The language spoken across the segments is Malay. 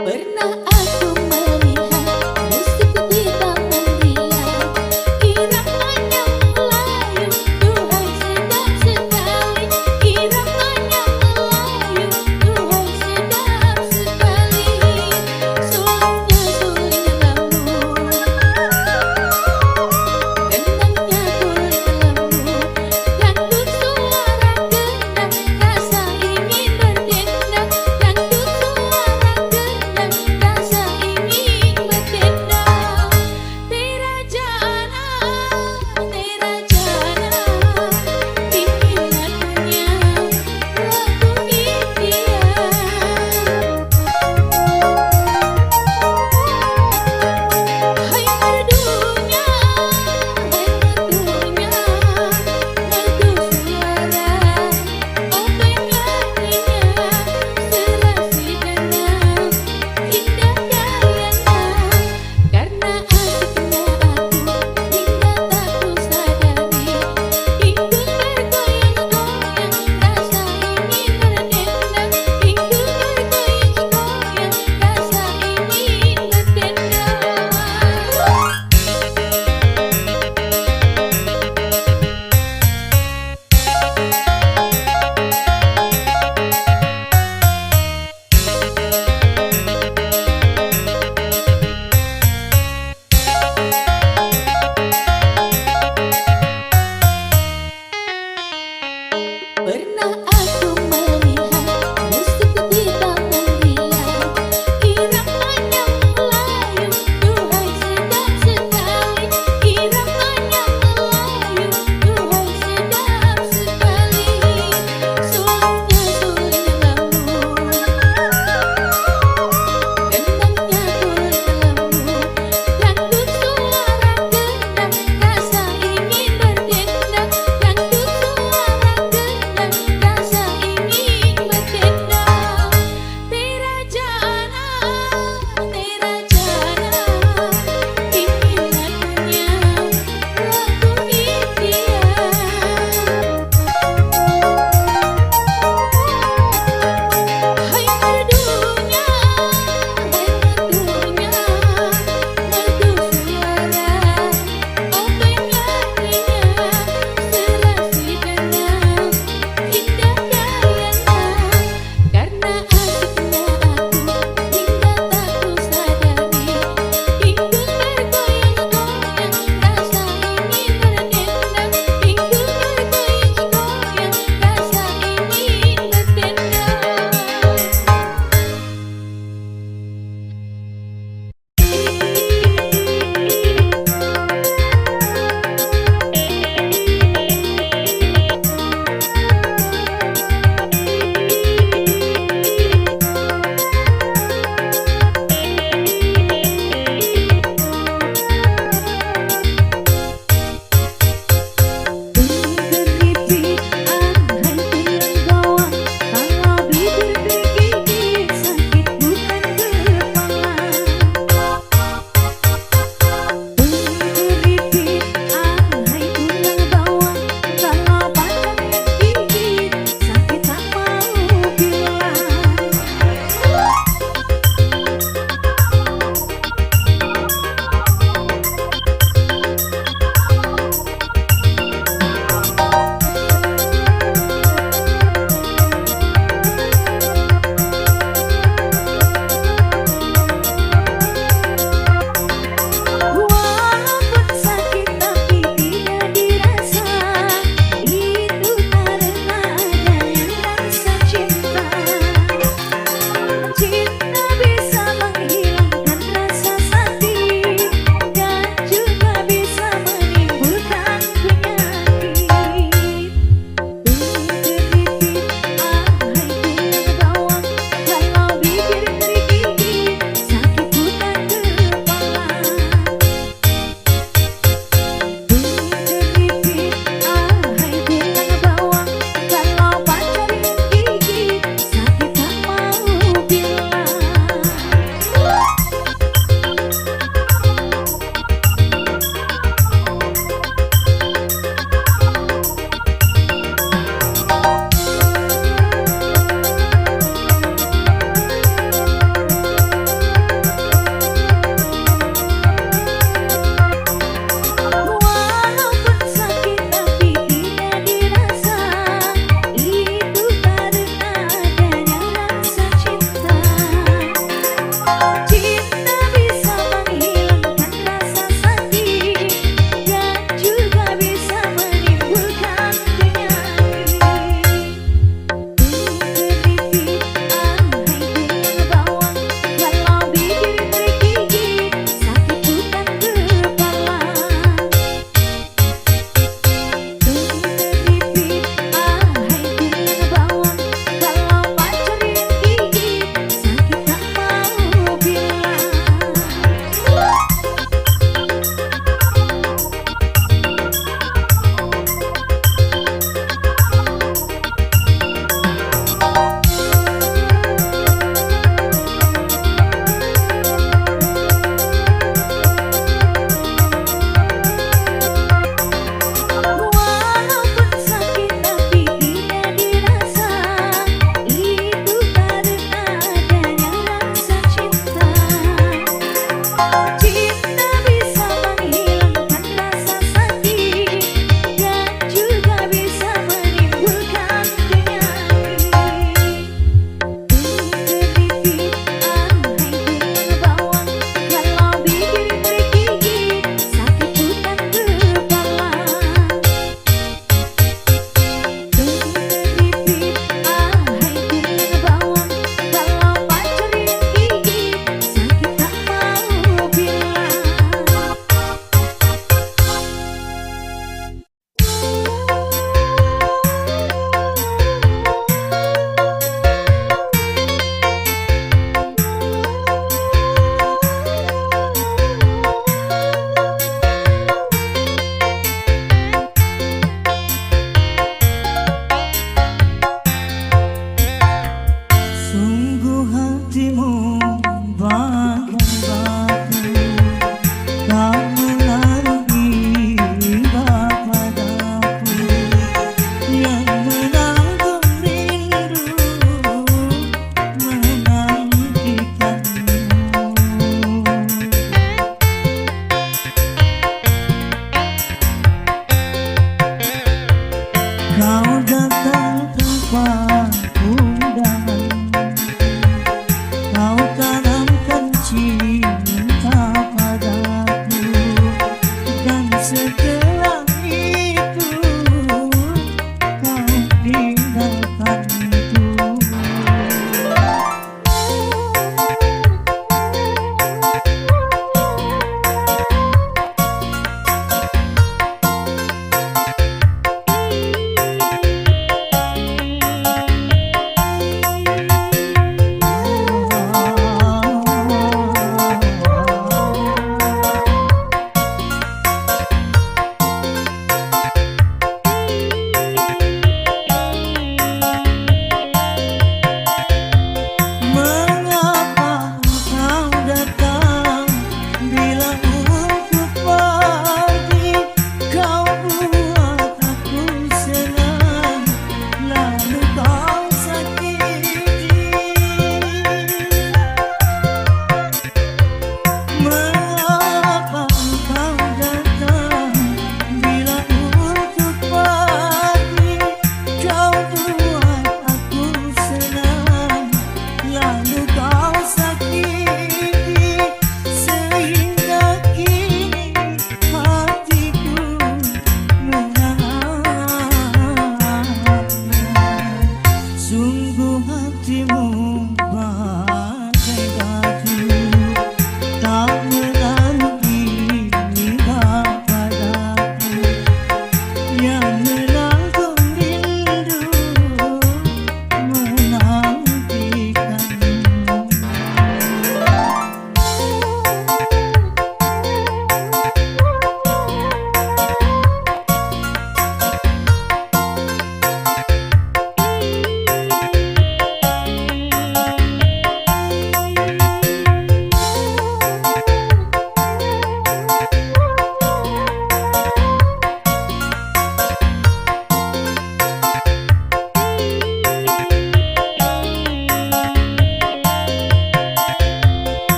Pernah aku melihat musik di taman riang, iramanya Melayu, Tuhan sedap sekali. Iramanya Melayu, Tuhan sedap sekali. Sulingnya suling lembu, gendangnya kulit lembu, dangdut suara gendang, rasa ingin berdendang. Dangdut suara gendang, rasa ingin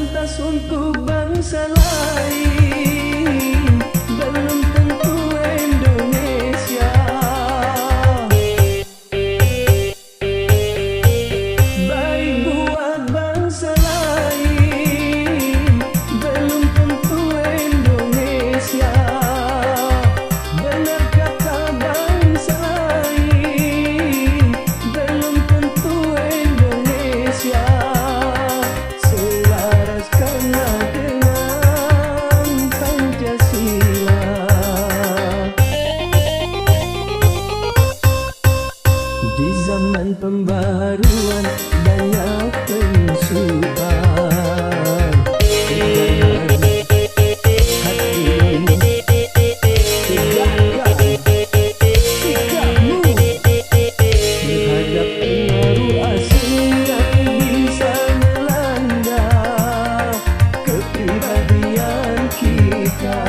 Pantas untuk bangsa lain, belum tentu Indonesia. Baik buat bangsa lain, belum tentu Indonesia. Benar kata bangsa lain, belum tentu Indonesia. Selaraskanlah dengan Pancasila. Di zaman pembaruan banyak penyusupan, jangan hatimu tegakkan sikapmu terhadap pengaruh asing yang bisa melanda kepribadian kita.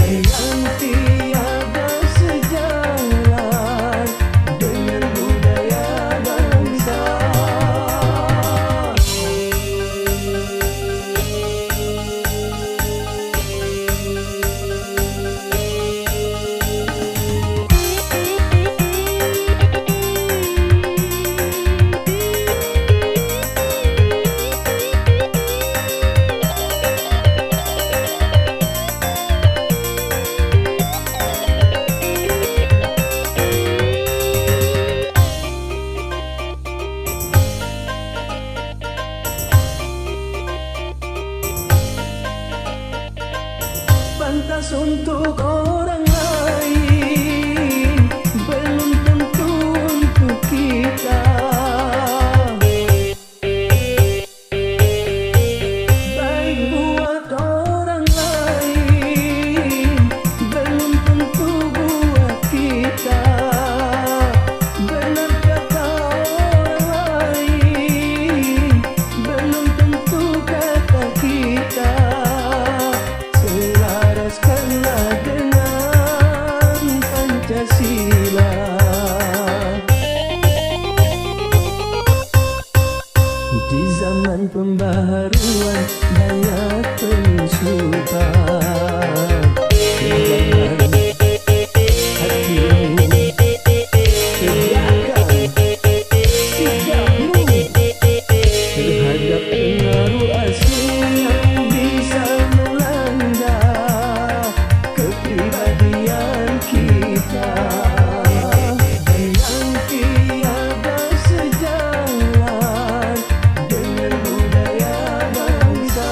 Yang tiada sejalan dengan budaya bangsa. Pantas untuk orang lain, belum tentu untuk kita. Baik buat orang lain, belum tentu buat kita. Benar kata orang lain, belum tentu kata kita. Selaraskanlah dengan Pancasila. Di zaman pembaharuan banyak penyusupan, jangan hatimu tegakkan sikapmu terhadap pengaruh asing yang bisa melanda kepribadian kita. Yang tiada sejalan dengan budaya bangsa.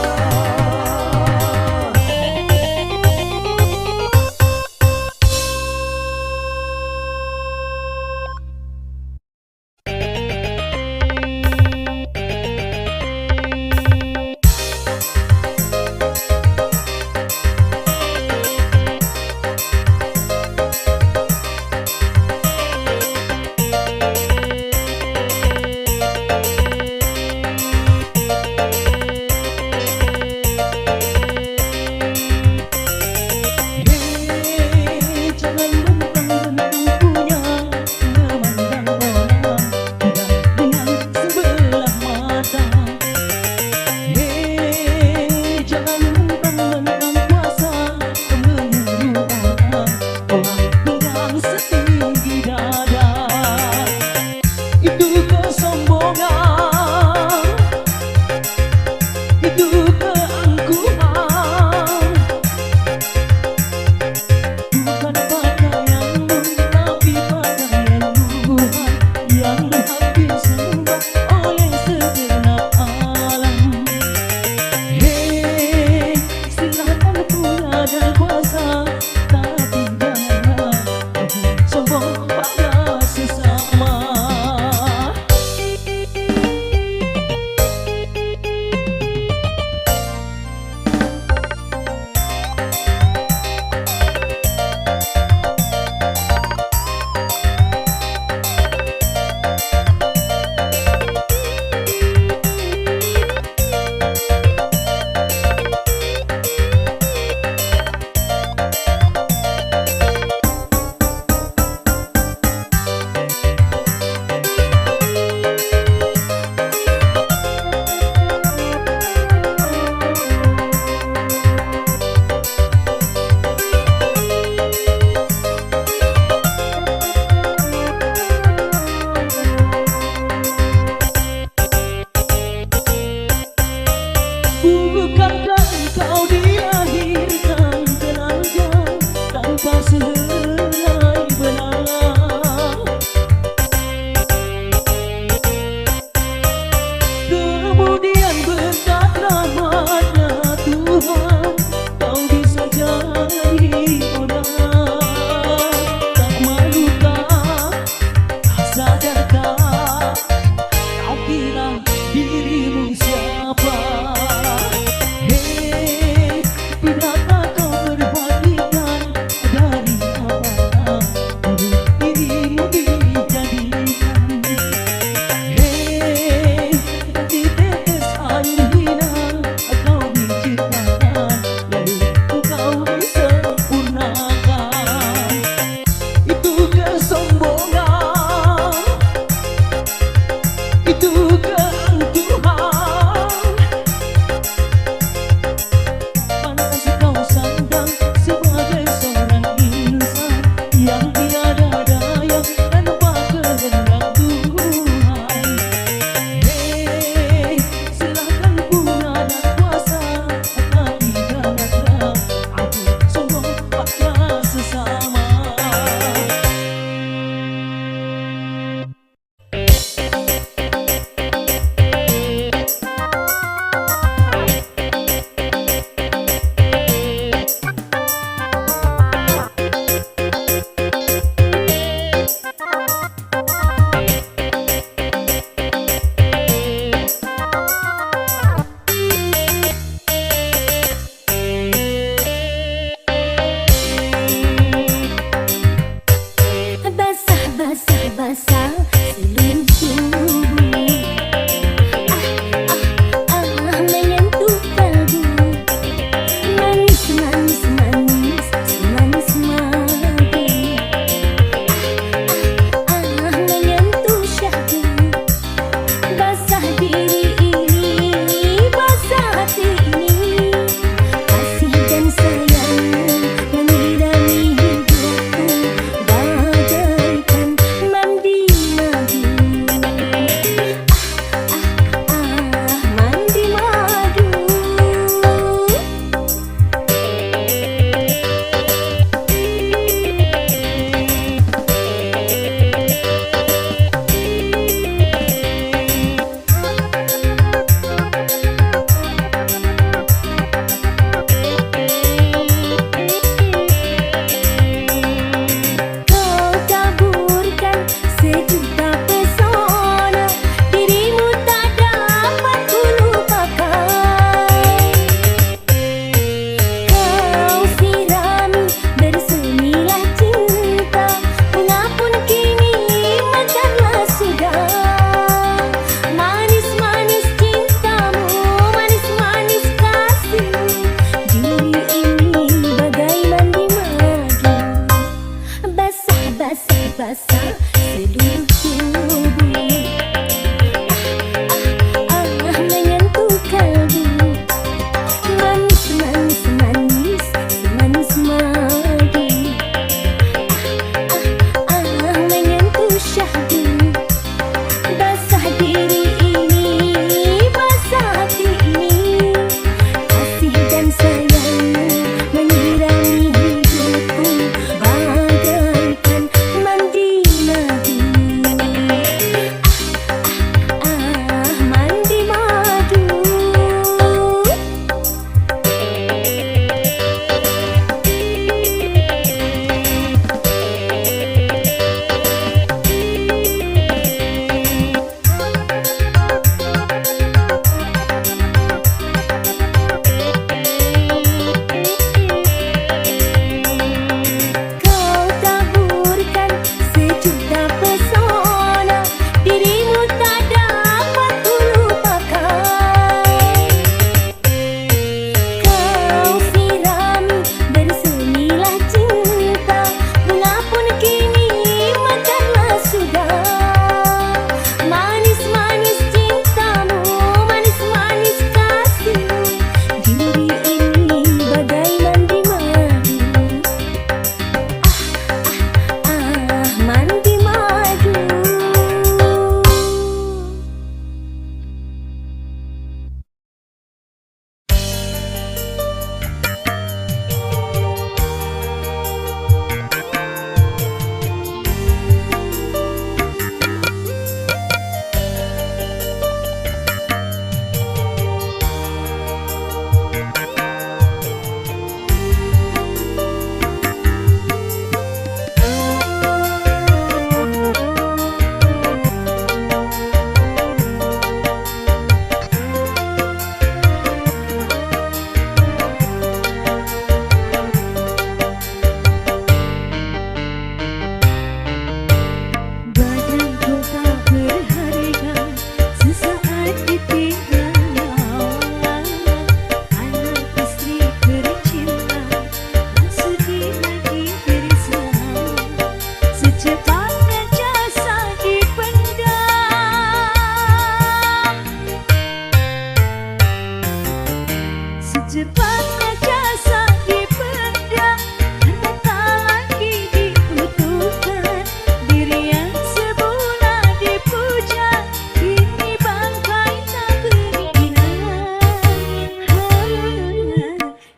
Sepanjang jasa dipendam, harta tak lagi dibutuhkan. Diri yang semula dipuja, kini bangkai tak beriman.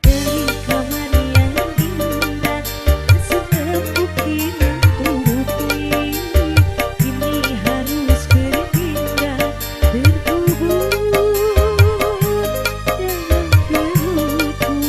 Dari kamar yang indah, seempuk ditutupi, kini harus berpindah, terkubur dalam perutku.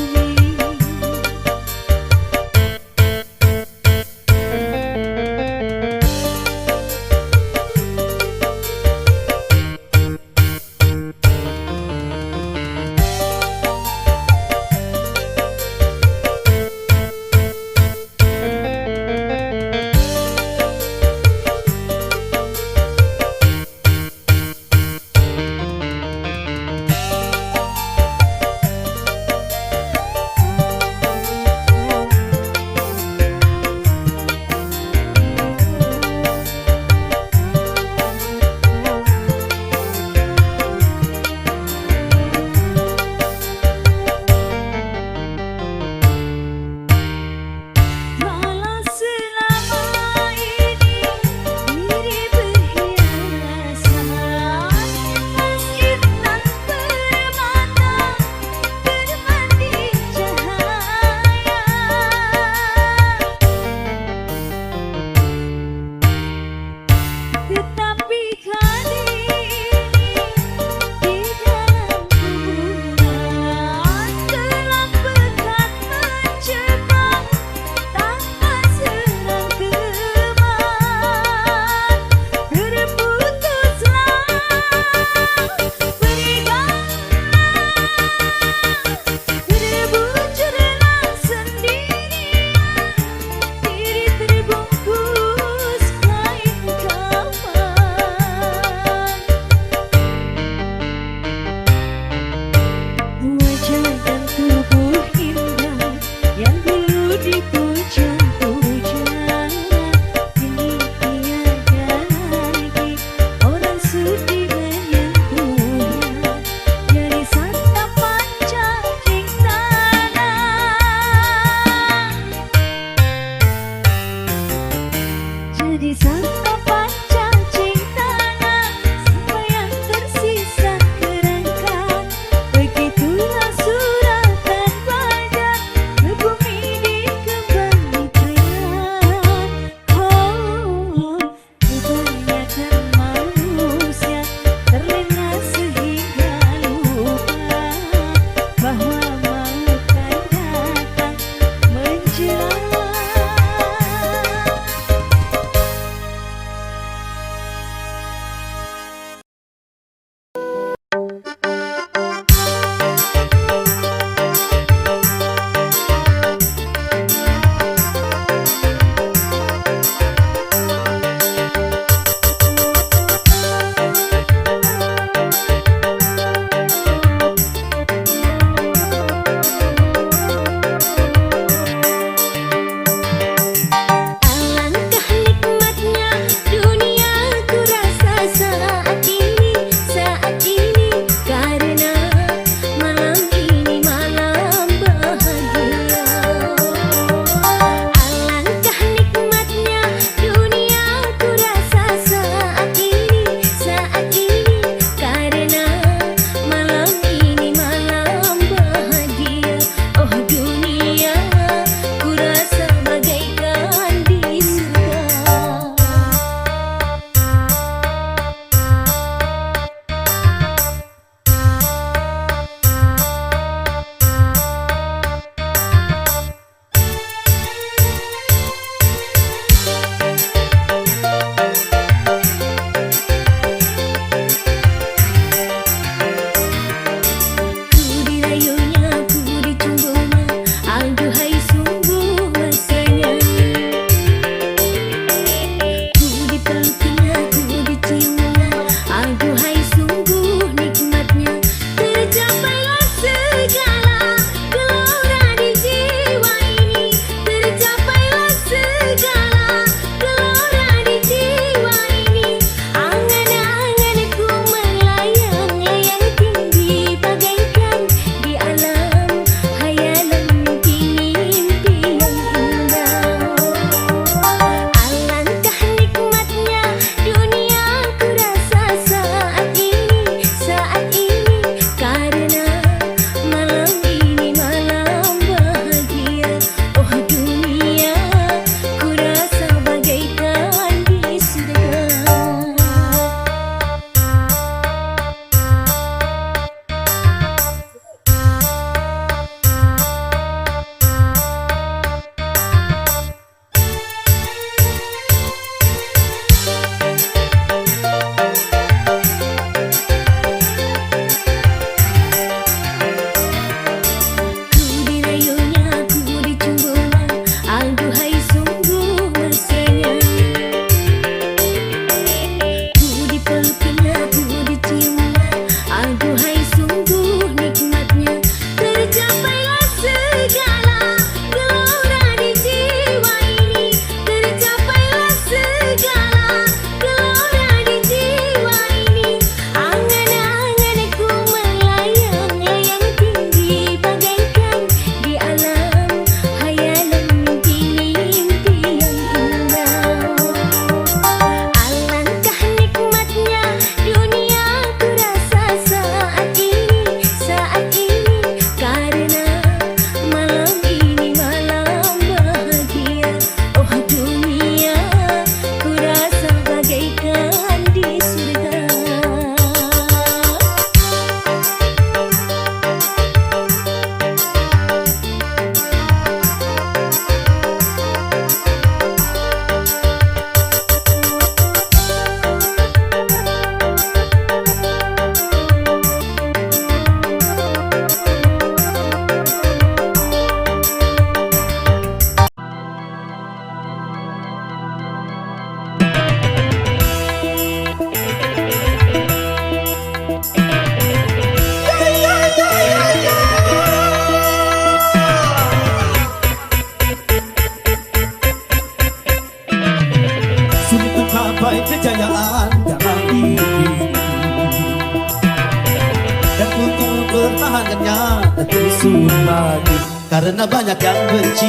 banyak tersusun lagi, karena banyak yang benci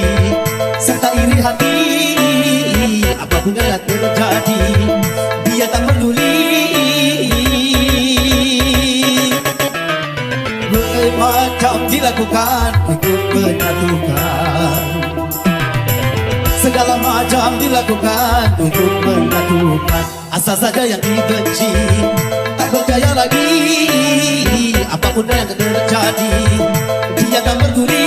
serta iri hati. Apapun yang terjadi, dia tak peduli. Berbagai macam dilakukan untuk menyatukan, segala macam dilakukan untuk menyatukan. Asal saja yang dibenci tak percaya lagi. Apapun yang terjadi, dia tak peduli.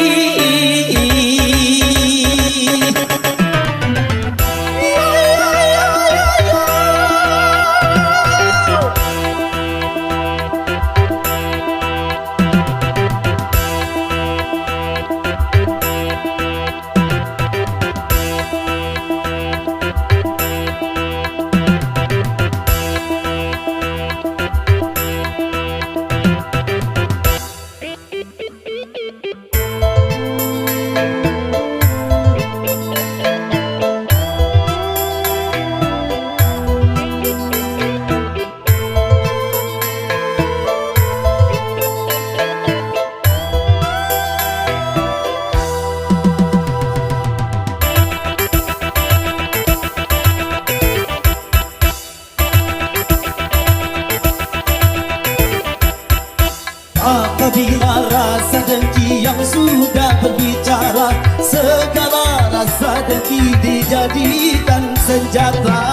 Apabila rasa dengki yang sudah berbicara, segala rasa dengki dijadikan senjata.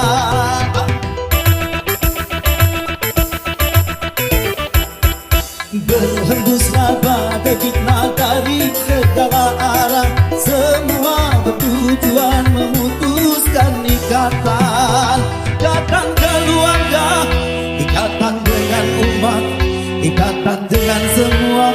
Berhembuslah badai fitnah dari segala arah, semua bertujuan memutuskan ikatan. Ikatan keluarga, ikatan dengan umat, ikatan dengan semua.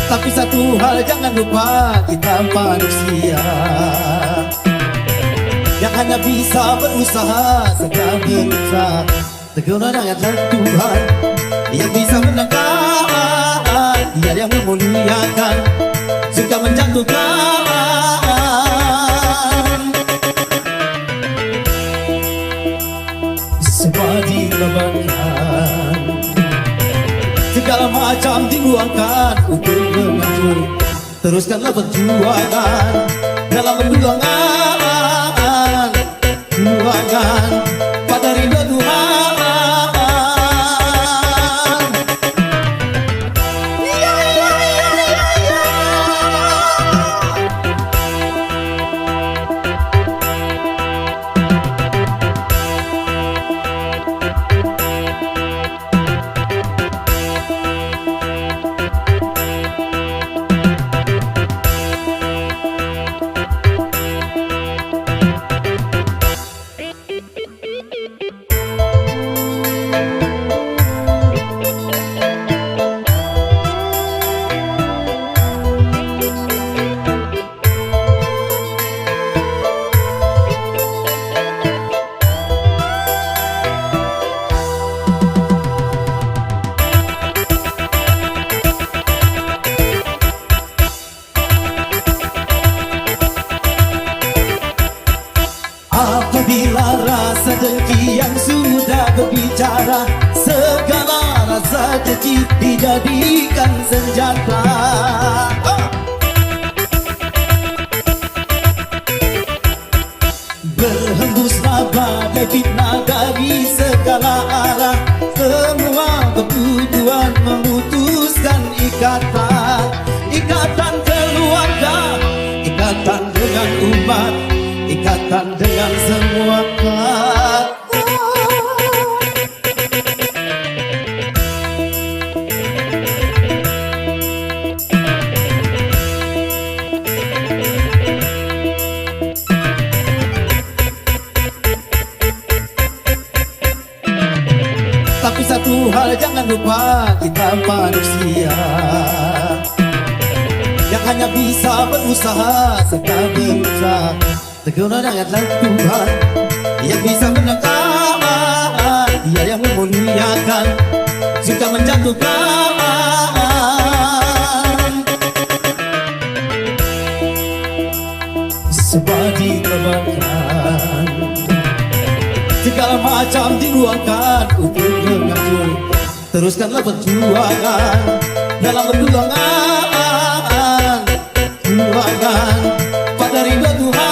Tapi satu hal jangan lupa, kita manusia yang hanya bisa berusaha segala berusaha. Kewenangan Tuhan yang bisa menangkan, Dia yang memuliakan, suka menjatuhkan. Semua dikorbankan, segala macam diluangkan untuk memajukan. Teruskanlah perjuangan dalam perjuangan, perjuangan pada ridha Tuhan. Apabila rasa dengki yang sudah berbicara, segala rasa dengki dijadikan senjata. Berhembuslah badai fitnah dari segala arah, semua bertujuan memutuskan ikatan. Ikatan keluarga, ikatan dengan umat, ikatan dengan semua. Tapi satu hal jangan lupa, kita manusia yang hanya bisa berusaha segala berusaha. Kewenangan Tuhan yang bisa menangkan, Dia yang memuliakan, suka menjatuhkan, sebadi terbakar. Segala macam diluangkan untuk mengatur. Teruskanlah perjuangan dalam perjuangan, perjuangan pada ridha Tuhan.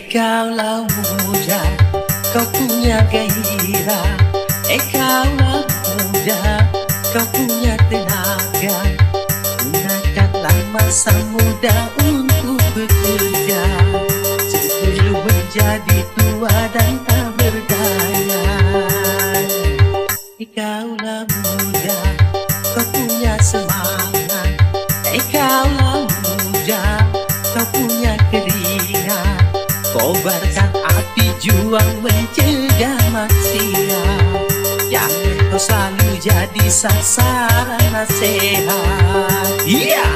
Kaulah muda, kau punya gairah. Kaulah muda, kau punya tenaga. Gunakanlah masa muda untuk bekerja sebelum menjadi tua dan tak berdaya. Kaulah muda, kau punya semangat. Kaulah muda, kau punya keringat. Kobarkan api juang mencegah maksiat. Jangan kau selalu jadi sasaran nasihat. Yeah!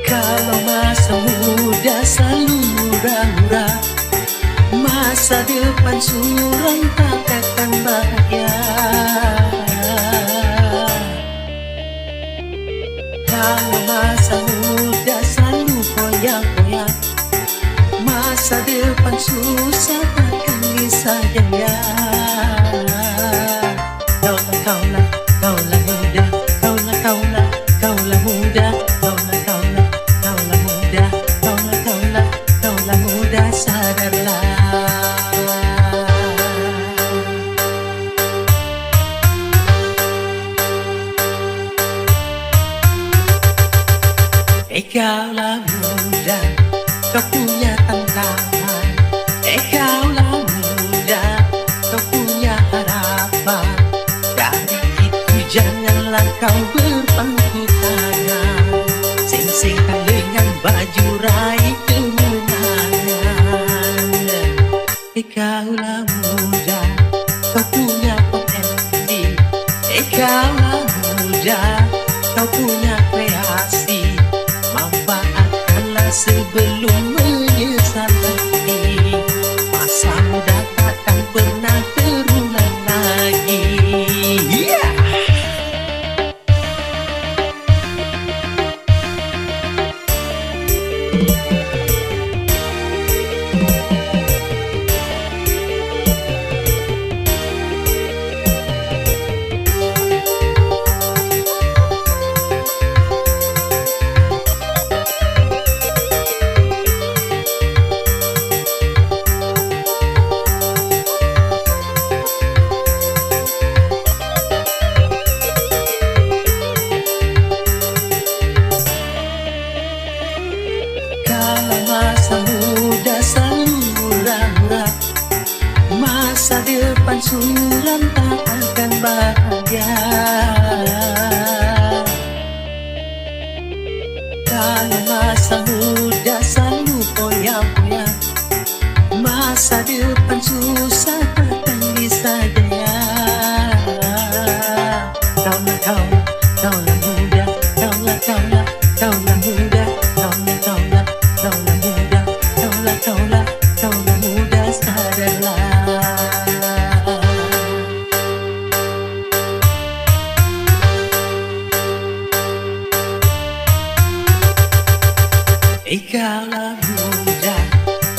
Kalau masa muda selalu murah-murah, masa depan suram tak akan bahagia. Kalau masa muda selalu goyang-goyang, masa depan susah takkan bisa jaya. Kaulah muda, kaulah muda, kaulah muda, sadarlah. Kaulah muda, kau punya tantangan. Kaulah muda, kau punya harapan. Dari itu janganlah kau berpangku tangan. Sing-singkan dengan baju raih kemenangan. Kaulah muda, kau punya potensi. Kaulah muda, kau punya kreasi. Manfaatkanlah sebelum menyesal nanti. Masa muda takkan pernah terulang lagi. Yeah!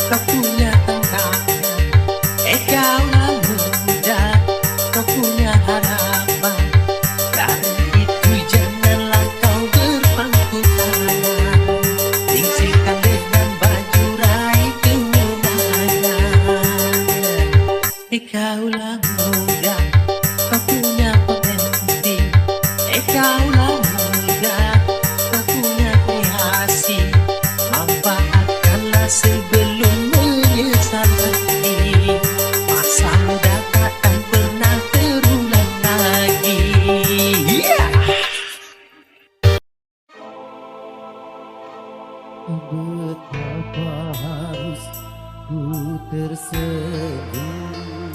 kau punya tantangan. Kaulah muda, kau punya harapan. Dari itu janganlah kau berpangku tangan. Singkirkan dengan baju raih kemenangan. Kaulah muda, kau punya potensi. Kaulah muda, kau punya kreasi. Manfaatkanlah sebelum menyesal nanti. Masa muda takkan pernah terulang lagi. Betapa harus ku tersenyum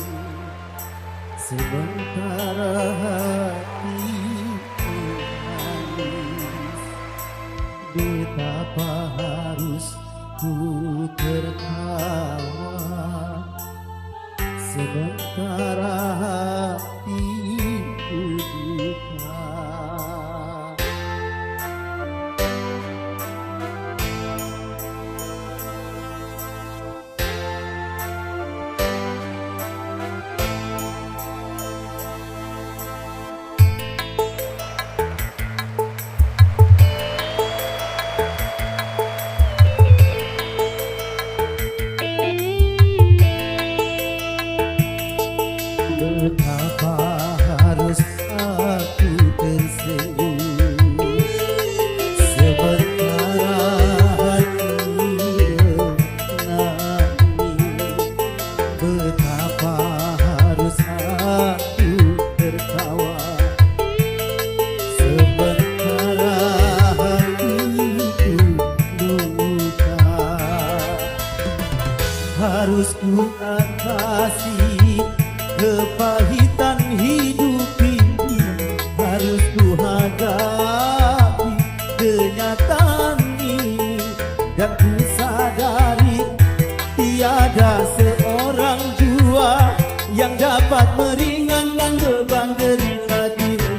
sementara hatiku nangis. Betapa harus ku tertawa sementara hatiku duka. Betapa harus aku tersenyum sementara hati menangis. Betapa harus aku tertawa sementara hatiku luka. Harus ku atasi kepahitan hidup ini, harus ku hadapi kenyataan ini, dan ku sadari tiada seorang jua yang dapat meringankan beban derita diri.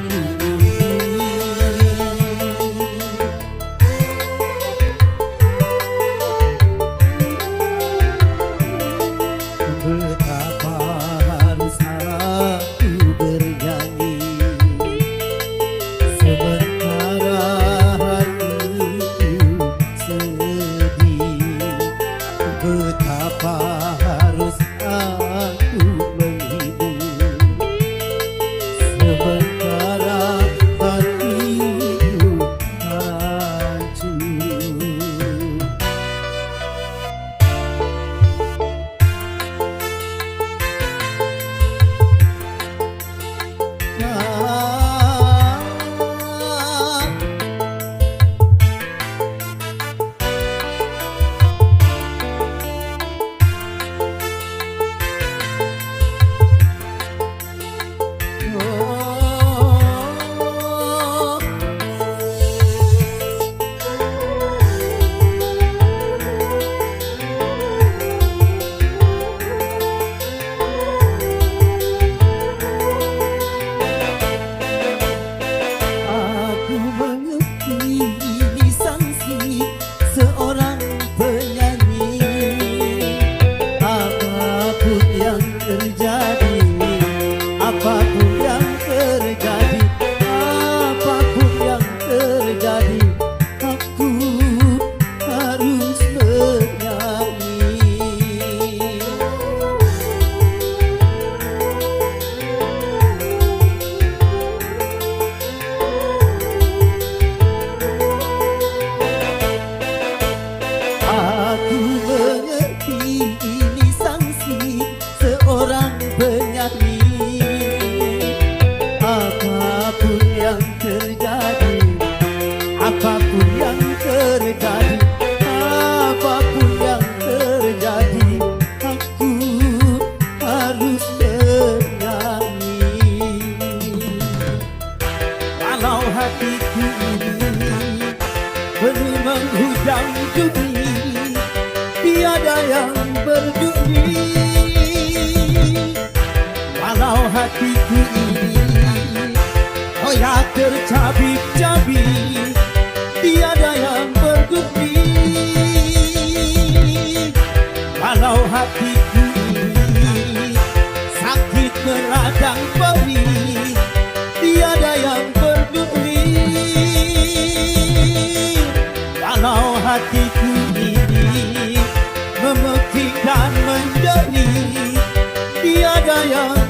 Betapa harus aku bernyanyi sementara hatiku sedih. Betapa harus aku menghibur sementara hatiku hancur. Aku mengerti ini sanksi seorang penyanyi. Apapun yang terjadi, apapun yang terjadi, apapun yang terjadi, aku harus bernyanyi. Aku mengerti ini sanksi seorang penyanyi. Apapun yang terjadi, apapun yang terjadi, apapun yang terjadi, aku harus bernyanyi. Walau hatiku ini penuh menghujam duri, tiada yang berduri. Walau hatiku ini koyak tercabik-cabik, tiada yang berduri. Walau hatiku ini sakit meradang perih, tiada yang peduli. Walau hatiku ini memekik dan menjadi, tiada yang